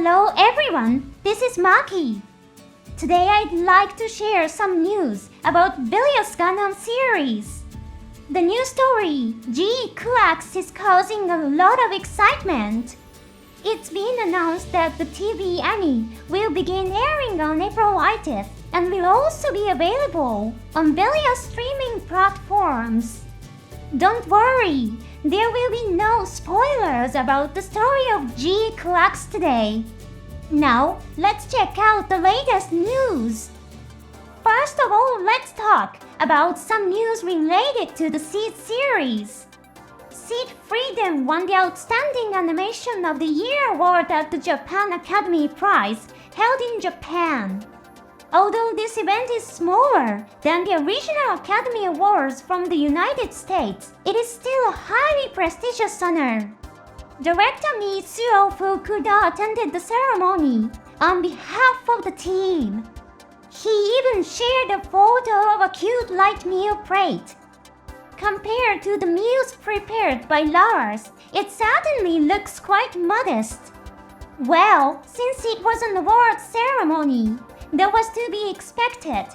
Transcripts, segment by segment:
Hello everyone, this is Maki. Today I'd like to share some news about Bilious Gundam series. The new story, G-Culax, is causing a lot of excitement. It's been announced that the TV anime will begin airing on April 8th and will also be available on various streaming platforms. Don't worry, there will be no spoilers about the story of G-Culax today. Now, let's check out the latest news. First of all, let's talk about some news related to the Seed series. Seed Freedom won the Outstanding Animation of the Year award at the Japan Academy Prize held in Japan. Although this event is smaller than the original Academy Awards from the United States, it is still a highly prestigious honor. Director Mitsuo Fukuda attended the ceremony on behalf of the team. He even shared a photo of a cute light meal plate. Compared to the meals prepared by Lars, it certainly looks quite modest. Well, since it was an award ceremony, that was to be expected.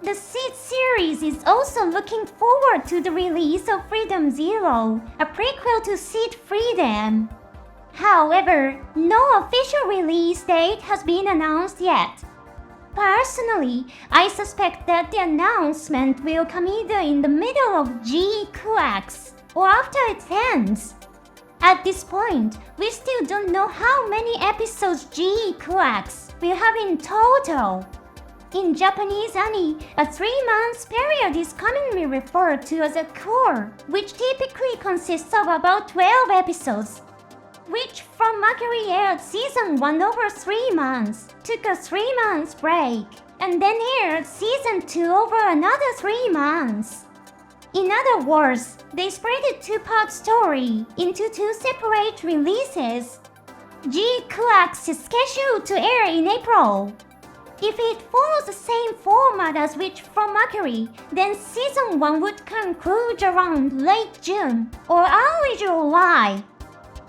The Seed series is also looking forward to the release of Freedom Zero, a prequel to Seed Freedom. However, no official release date has been announced yet. Personally, I suspect that the announcement will come either in the middle of G-Culax or after it ends. At this point, we still don't know how many episodes G-Culax will have in total. In Japanese anime, a 3-month period is commonly referred to as a core, which typically consists of about 12 episodes, which from Maki aired season 1 over 3 months, took a 3-month break, and then aired season 2 over another 3 months. In other words, they spread a 2-part story into 2 separate releases. G-Culax is scheduled to air in April. If it follows the same format as which from Maki, then season 1 would conclude around late June or early July.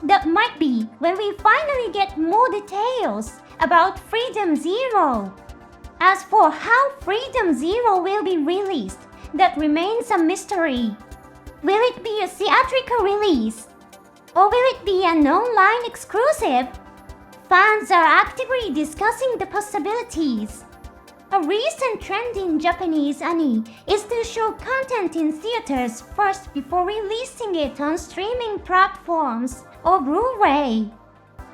That might be when we finally get more details about Freedom Zero. As for how Freedom Zero will be released, that remains a mystery. Will it be a theatrical release? Or will it be an online exclusive? Fans are actively discussing the possibilities. A recent trend in Japanese anime is to show content in theaters first before releasing it on streaming platforms or Blu-ray.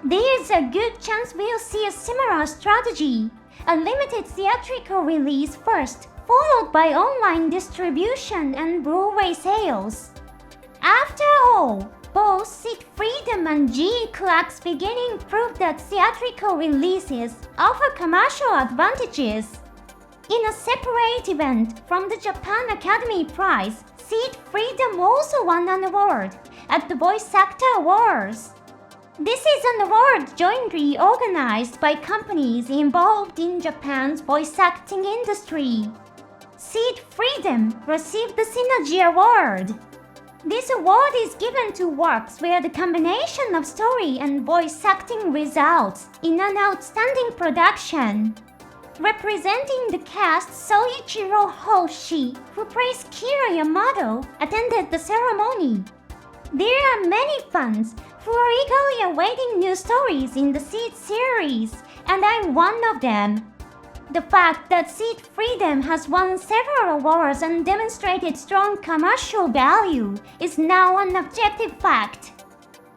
There's a good chance we'll see a similar strategy, a limited theatrical release first, followed by online distribution and Blu-ray sales. After all, both Seed Freedom and G-Culax beginning prove that theatrical releases offer commercial advantages. In a separate event from the Japan Academy Prize, Seed Freedom also won an award at the Voice Actor Awards. This is an award jointly organized by companies involved in Japan's voice acting industry. Seed Freedom received the Synergy Award. This award is given to works where the combination of story and voice acting results in an outstanding production. Representing the cast, Soichiro Hoshi, who plays Kira Yamato, attended the ceremony. There are many fans who are eagerly awaiting new stories in the Seed series, and I'm one of them. The fact that Seed Freedom has won several awards and demonstrated strong commercial value is now an objective fact.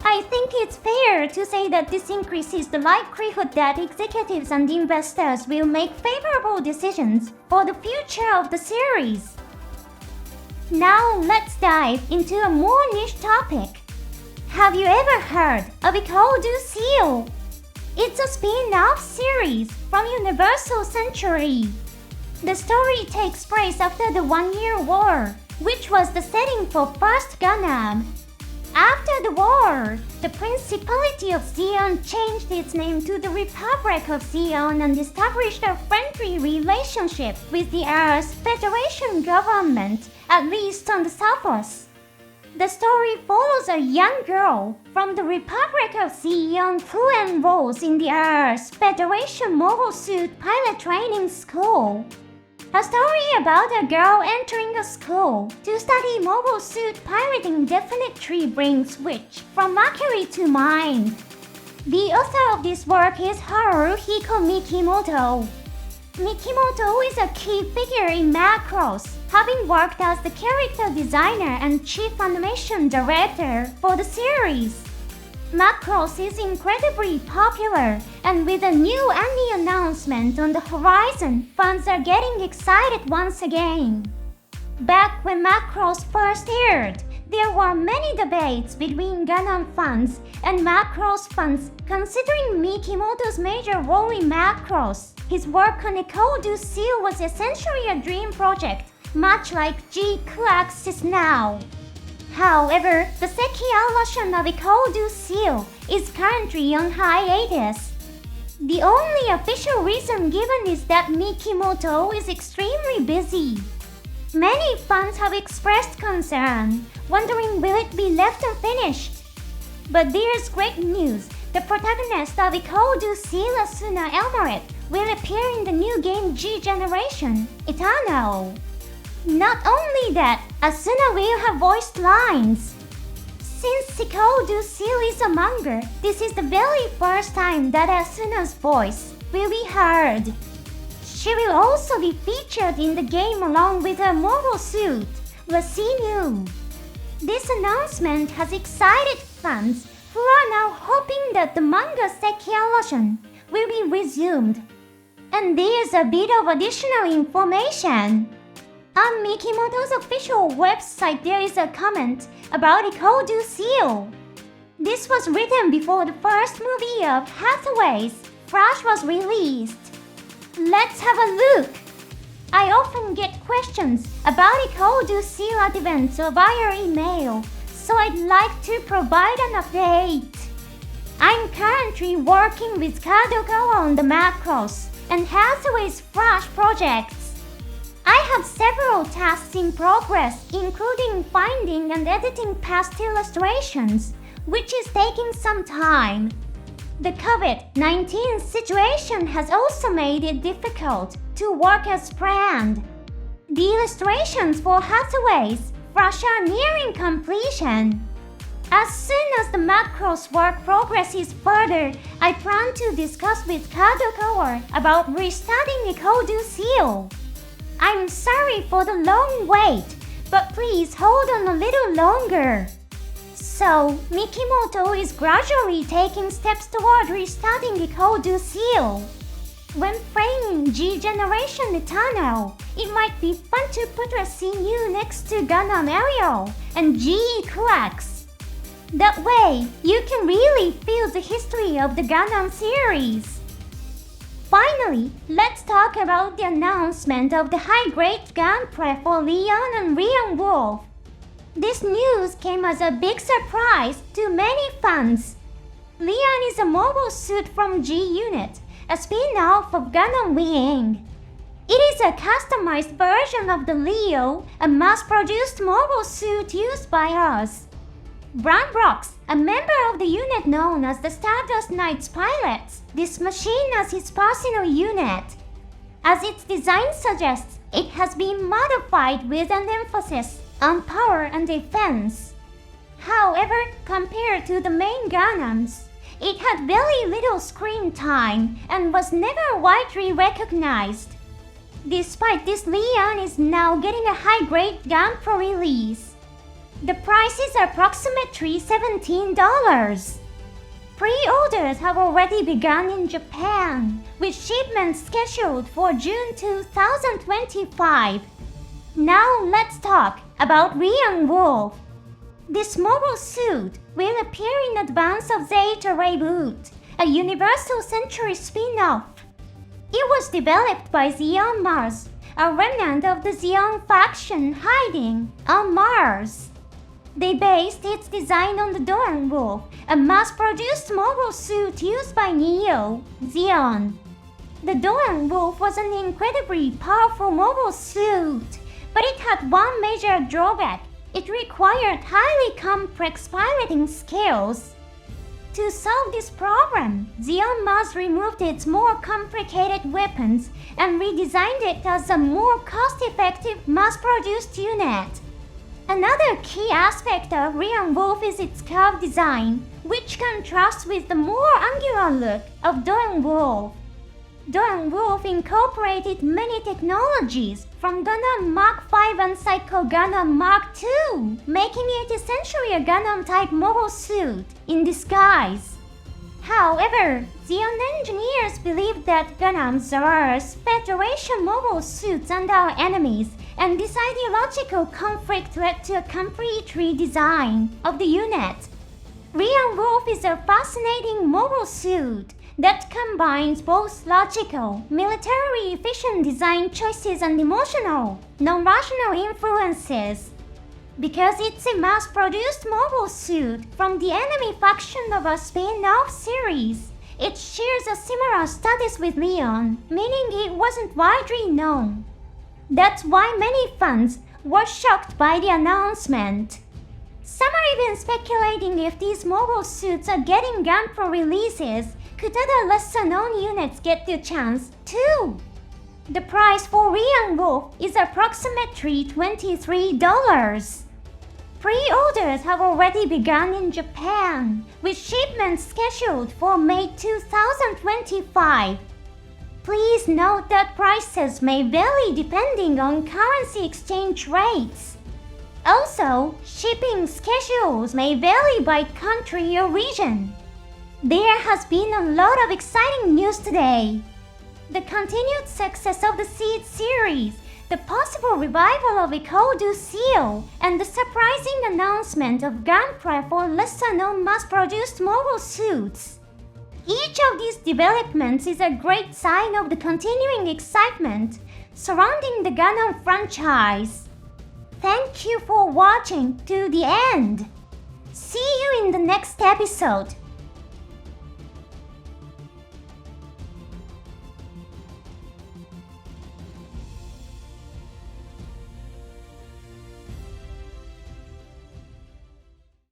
I think it's fair to say that this increases the likelihood that executives and investors will make favorable decisions for the future of the series. Now let's dive into a more niche topic. Have you ever heard of Ecole du Ciel? It's a spin-off series from Universal Century. The story takes place after the One-Year War, which was the setting for first Gundam. After the war, the Principality of Xi'an changed its name to the Republic of Xi'an and established a friendly relationship with the Earth's Federation government, at least on the surface. The story follows a young girl from the Republic of Zeon who enrolls in the Earth Federation Mobile Suit Pilot Training School. A story about a girl entering a school to study mobile suit piloting definitely brings switch from Mercury to mind. The author of this work is Haruhiko Mikimoto. Mikimoto is a key figure in Macross, having worked as the character designer and chief animation director for the series. Macross is incredibly popular, and with a new anime announcement on the horizon, fans are getting excited once again. Back when Macross first aired, there were many debates between Gundam fans and Macross fans considering Mikimoto's major role in Macross. His work on Ecole du Ciel was essentially a dream project, much like G-Culax is now. However, the sequelation of Ecole du Ciel is currently on hiatus. The only official reason given is that Mikimoto is extremely busy. Many fans have expressed concern, wondering will it be left unfinished. But there's great news. The protagonist of Ecole du Ciel, Asuna Elmaret, will appear in the new game G Generation, Eternal. Not only that, Asuna will have voiced lines. Since Ecole du Ciel is a manga, this is the very first time that Asuna's voice will be heard. She will also be featured in the game along with her mobile suit, Lasinu. This announcement has excited fans who are now hoping that the manga sequelation will be resumed. And there's a bit of additional information. On Mikimoto's official website there is a comment about Ecole du Ciel. This was written before the first movie of Hathaway's, Flash, was released. Let's have a look. I often get questions about Ecole du Ciel events via email, so I'd like to provide an update. I'm currently working with Kadokawa on the Macross and Hathaway's Flash projects. I have several tasks in progress, including finding and editing past illustrations, which is taking some time. The COVID-19 situation has also made it difficult to work as planned. The illustrations for Hathaway's Flash are nearing completion. As soon as the Macross work progresses further, I plan to discuss with Kadokawa about restarting Ecole du Ciel. I'm sorry for the long wait, but please hold on a little longer. So, Mikimoto is gradually taking steps toward restarting Ecole du Ciel. When playing G Generation Eternal, it might be fun to put a CU next to Gundam Ariel and G-Culax. That way, you can really feel the history of the Gundam series. Finally, let's talk about the announcement of the high-grade Gunpla for Leon and Leon Wolf. This news came as a big surprise to many fans. Leon is a mobile suit from G-Unit, a spin-off of Gundam Wing. It is a customized version of the Leo, a mass-produced mobile suit used by us. Brandbrox, a member of the unit known as the Stardust Knights pilots this machine as his personal unit. As its design suggests, it has been modified with an emphasis on power and defense. However, compared to the main Gundams, it had very little screen time and was never widely recognized. Despite this, Leon is now getting a high-grade Gunpla release. The price is approximately $17. Pre-orders have already begun in Japan, with shipments scheduled for June 2025. Now let's talk about Leon Wolf. This mobile suit will appear in advance of A.O.Z.Reboot, a Universal Century spin-off. It was developed by Zeon Mars, a remnant of the Zeon faction hiding on Mars. They based its design on the Doran Wolf, a mass-produced mobile suit used by Neo, Zeon. The Doran Wolf was an incredibly powerful mobile suit, but it had one major drawback. It required highly complex piloting skills. To solve this problem, A.O.Z. removed its more complicated weapons and redesigned it as a more cost-effective mass-produced unit. Another key aspect of Rian Wolf is its curved design, which contrasts with the more angular look of Dawn Wolf. Dawn Wolf incorporated many technologies from Gundam Mark V and Psycho Gundam Mark II, making it essentially a Gundam-type mobile suit in disguise. However, Zeon engineers believed that Gundams are Federation mobile suits and our enemies, and this ideological conflict led to a complete redesign of the unit. Rian Wolf is a fascinating mobile suit that combines both logical, militarily efficient design choices and emotional, non-rational influences. Because it's a mass-produced mobile suit from the enemy faction of a spin-off series, it shares a similar status with Leon, meaning it wasn't widely known. That's why many fans were shocked by the announcement. Some are even speculating if these mobile suits are getting Gunpla releases, could other lesser-known units get the chance too? The price for Rian Wolf is approximately $23. Pre-orders have already begun in Japan, with shipments scheduled for May 2025. Please note that prices may vary depending on currency exchange rates. Also, shipping schedules may vary by country or region. There has been a lot of exciting news today. The continued success of the Seed series, the possible revival of Ecole du Ciel, and the surprising announcement of Gunpla for lesser-known mass-produced mobile suits. Each of these developments is a great sign of the continuing excitement surrounding the Gundam franchise. Thank you for watching to the end. See you in the next episode.